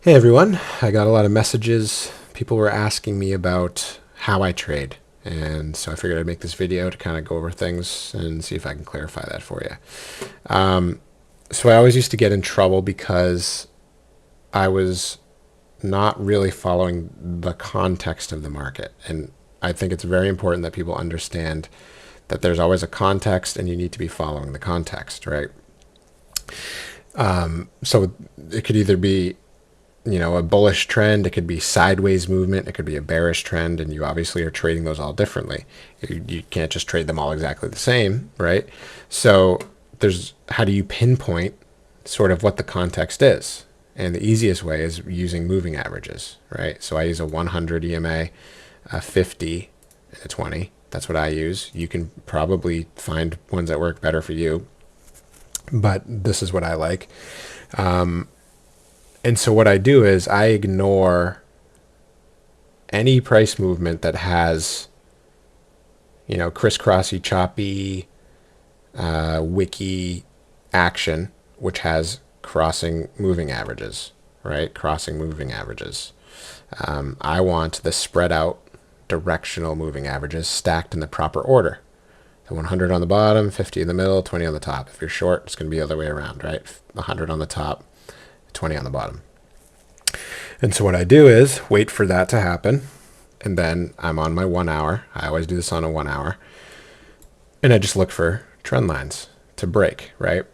Hey everyone, I got a lot of messages. People were asking me about how I trade. And so I figured I'd make this video to kind of go over things and see if I can clarify that for you. So I always used to get in trouble because I was not really following the context of the market. And I think it's very important that people understand that there's always a context and you need to be following the context, right? So it could either be a bullish trend, it could be sideways movement, it could be a bearish trend, and you obviously are trading those all differently. You can't just trade them all exactly the same, right? So there's how do you pinpoint sort of what the context is? And the easiest way is using moving averages, right? So I use a 100 EMA, a 50, and a 20. That's what I use. You can probably find ones that work better for you, but this is what I like. And so what I do is I ignore any price movement that has, crisscrossy, choppy, wiki action, which has crossing moving averages, right? Crossing moving averages. I want the spread out directional moving averages stacked in the proper order. The 100 on the bottom, 50 in the middle, 20 on the top. If you're short, it's going to be the other way around, right? 100 on the top, 20 on the bottom. And so what I do is wait for that to happen. And then I'm on my 1 hour. I always do this on a 1 hour. And I just look for trend lines to break, right?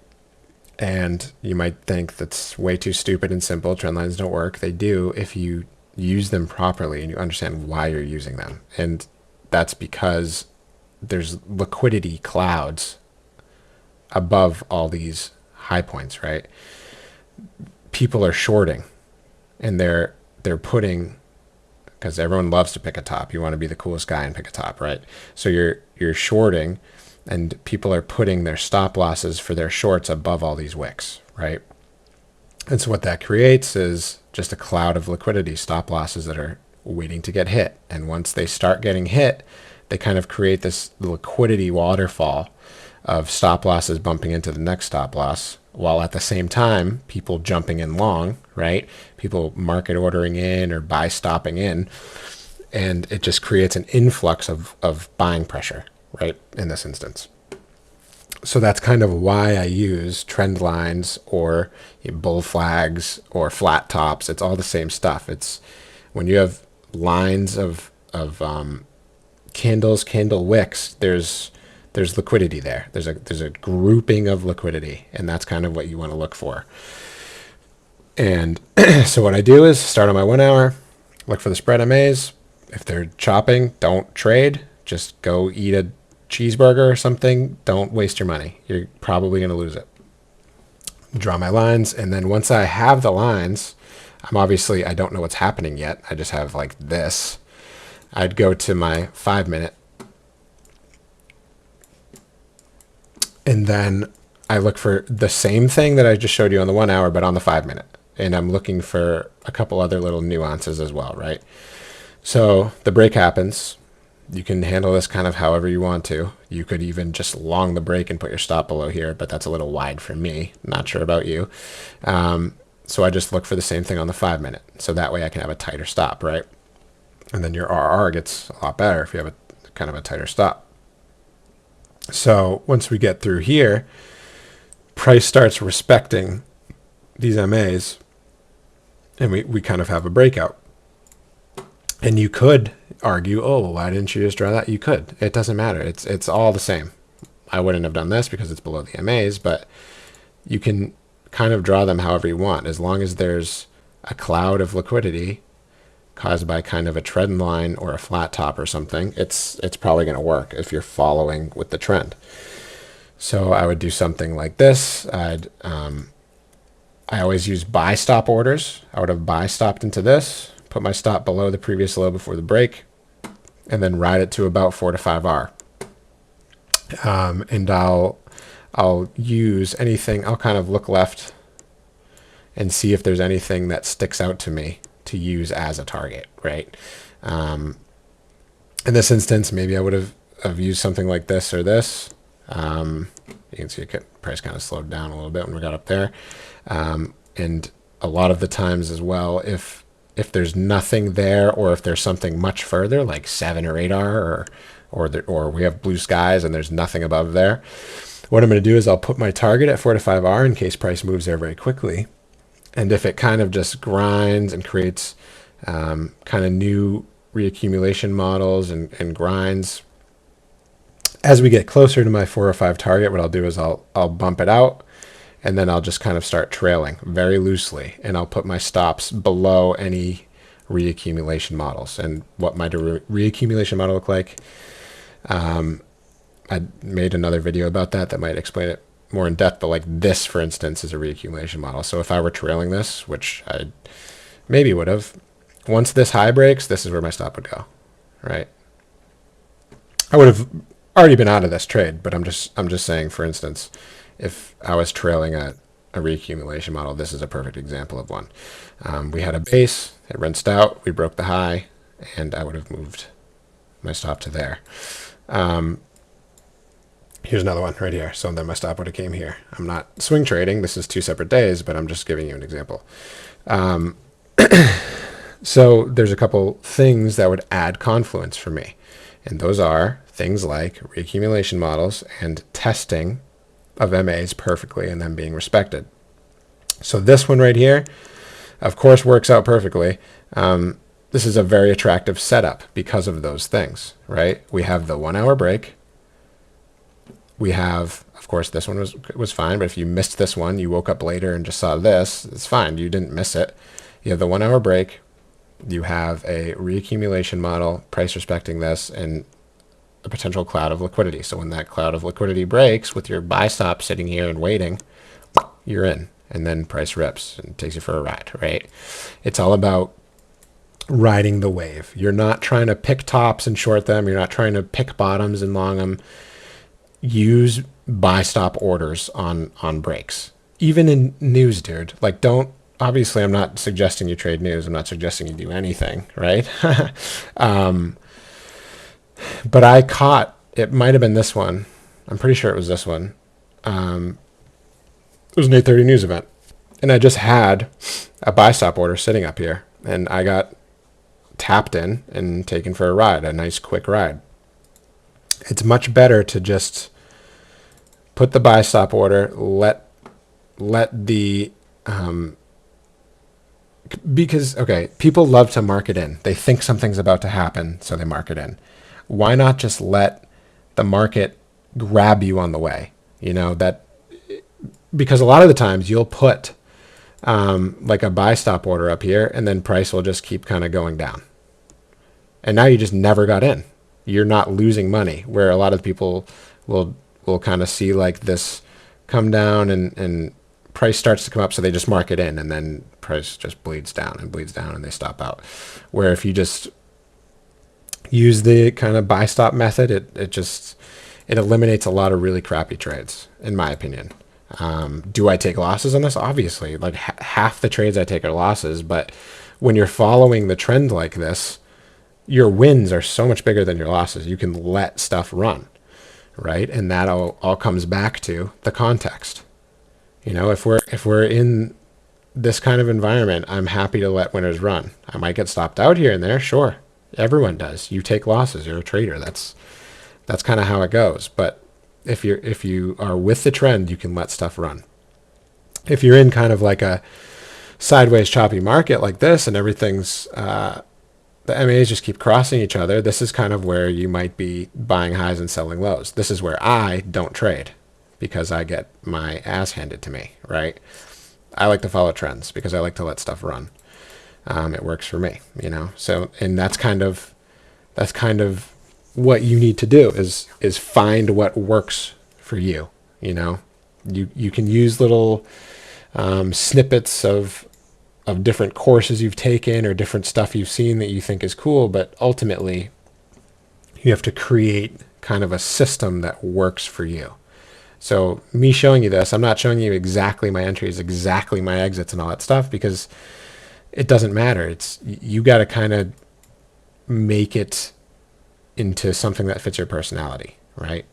And you might think that's way too stupid and simple. Trend lines don't work. They do if you use them properly and you understand why you're using them. And that's because there's liquidity clouds above all these high points, right? People are shorting and they're putting, because everyone loves to pick a top. You want to be the coolest guy and pick a top, right? So you're shorting and people are putting their stop losses for their shorts above all these wicks, right? And so what that creates is just a cloud of liquidity, stop losses that are waiting to get hit. And once they start getting hit, they kind of create this liquidity waterfall of stop losses bumping into the next stop loss, while at the same time, people jumping in long, right? People market ordering in or buy stopping in. And it just creates an influx of buying pressure, right? In this instance. So that's kind of why I use trend lines or bull flags or flat tops. It's all the same stuff. It's when you have lines of candles, candle wicks, there's liquidity there. There's a grouping of liquidity, and that's kind of what you want to look for. And so what I do is start on my 1 hour, look for the spread MAs. If they're chopping, don't trade. Just go eat a cheeseburger or something. Don't waste your money. You're probably going to lose it. Draw my lines, and then once I have the lines, I don't know what's happening yet. I just have like this. I'd go to my 5 minute. And then I look for the same thing that I just showed you on the 1 hour, but on the 5 minute. And I'm looking for a couple other little nuances as well, right? So the break happens. You can handle this kind of however you want to. You could even just long the break and put your stop below here, but that's a little wide for me. Not sure about you. So I just look for the same thing on the 5 minute. So that way I can have a tighter stop, right? And then your RR gets a lot better if you have a kind of a tighter stop. So once we get through here, price starts respecting these MAs, and we kind of have a breakout. And you could argue, oh, why didn't you just draw that? You could. It doesn't matter. It's all the same. I wouldn't have done this because it's below the MAs, but you can kind of draw them however you want, as long as there's a cloud of liquidity caused by kind of a trend line or a flat top or something. It's probably going to work if you're following with the trend. So I would do something like this. I always use buy stop orders. I would have buy stopped into this, put my stop below the previous low before the break, and then ride it to about 4 to 5R. And I'll use anything. I'll kind of look left and see if there's anything that sticks out to me to use as a target, right? In this instance, maybe I would have used something like this or this. You can see the price kind of slowed down a little bit when we got up there. And a lot of the times as well, if there's nothing there, or if there's something much further, like 7 or 8R, or we have blue skies and there's nothing above there, what I'm going to do is I'll put my target at 4 to 5R in case price moves there very quickly. And if it kind of just grinds and creates kind of new reaccumulation models and grinds, as we get closer to my 4 or 5 target, what I'll do is I'll bump it out, and then I'll just kind of start trailing very loosely, and I'll put my stops below any reaccumulation models. And what my reaccumulation model look like, I made another video about that might explain it more in depth, but like this, for instance, is a reaccumulation model. So if I were trailing this, which I maybe would have, once this high breaks, this is where my stop would go, right? I would have already been out of this trade, but I'm just saying, for instance, if I was trailing a reaccumulation model, this is a perfect example of one. We had a base, it rinsed out, we broke the high, and I would have moved my stop to there. Here's another one right here. So then my stop would have came here. I'm not swing trading. This is 2 separate days, but I'm just giving you an example. So there's a couple things that would add confluence for me. And those are things like reaccumulation models and testing of MAs perfectly and then being respected. So this one right here, of course, works out perfectly. This is a very attractive setup because of those things, right? We have the 1 hour break. We have, of course, this one was fine, but if you missed this one, you woke up later and just saw this, it's fine. You didn't miss it. You have the 1 hour break. You have a reaccumulation model, price respecting this, and a potential cloud of liquidity. So when that cloud of liquidity breaks with your buy stop sitting here and waiting, you're in, and then price rips and takes you for a ride, right? It's all about riding the wave. You're not trying to pick tops and short them. You're not trying to pick bottoms and long them. Use buy stop orders on breaks. Even in news, dude. Like, don't, obviously I'm not suggesting you trade news. I'm not suggesting you do anything, right? But I caught, it might have been this one. I'm pretty sure it was this one. It was an 8:30 news event. And I just had a buy stop order sitting up here. And I got tapped in and taken for a ride, a nice quick ride. It's much better to just put the buy stop order, let the, because, okay, people love to market in. They think something's about to happen, so they market in. Why not just let the market grab you on the way? You know, that, because a lot of the times you'll put like a buy stop order up here, and then price will just keep kind of going down. And now you just never got in. You're not losing money, where a lot of people will kind of see like this come down and price starts to come up, so they just mark it in, and then price just bleeds down and they stop out. Where if you just use the kind of buy stop method, it eliminates a lot of really crappy trades, in my opinion. Do I take losses on this? Obviously, like half the trades I take are losses, but when you're following the trend like this, your wins are so much bigger than your losses. You can let stuff run, right? And that all comes back to the context. You know, if we're in this kind of environment, I'm happy to let winners run. I might get stopped out here and there, sure. Everyone does. You take losses. You're a trader. That's kind of how it goes. But if you are with the trend, you can let stuff run. If you're in kind of like a sideways choppy market like this, and everything's the MAs just keep crossing each other, this is kind of where you might be buying highs and selling lows. This is where I don't trade, because I get my ass handed to me, right? I like to follow trends because I like to let stuff run. It works for me, you know? So, and that's kind of what you need to do is find what works for you. You know, you can use little snippets of different courses you've taken or different stuff you've seen that you think is cool, but ultimately you have to create kind of a system that works for you. So me showing you this, I'm not showing you exactly my entries, exactly my exits and all that stuff, because it doesn't matter. It's, you got to kind of make it into something that fits your personality, right?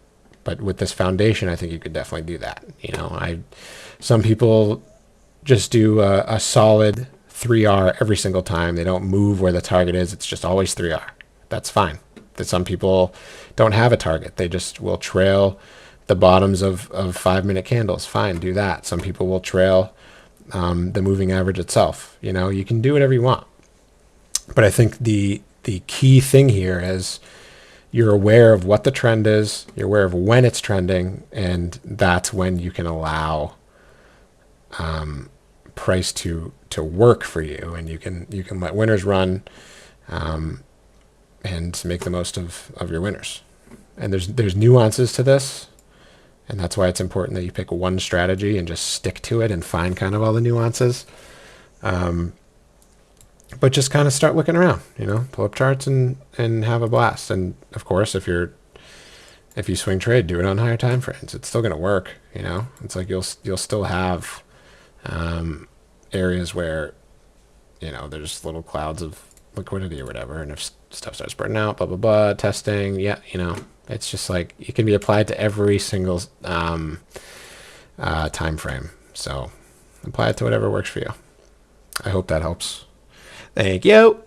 But with this foundation, I think you could definitely do that. You know, some people just do a solid 3R every single time. They don't move where the target is. It's just always 3R. That's fine. That some people don't have a target. They just will trail the bottoms of 5-minute candles. Fine, do that. Some people will trail the moving average itself. You know, you can do whatever you want. But I think the key thing here is you're aware of what the trend is. You're aware of when it's trending, and that's when you can allow price to work for you, and you can let winners run, and make the most of your winners. And there's nuances to this, and that's why it's important that you pick one strategy and just stick to it and find kind of all the nuances. But just kind of start looking around, you know, pull up charts and have a blast. And of course, if you swing trade, do it on higher time frames. It's still going to work, you know. It's like you'll still have areas where, you know, there's little clouds of liquidity or whatever, and if stuff starts burning out, blah blah blah, testing, yeah, you know, it's just like it can be applied to every single time frame. So apply it to whatever works for you. I hope that helps. Thank you.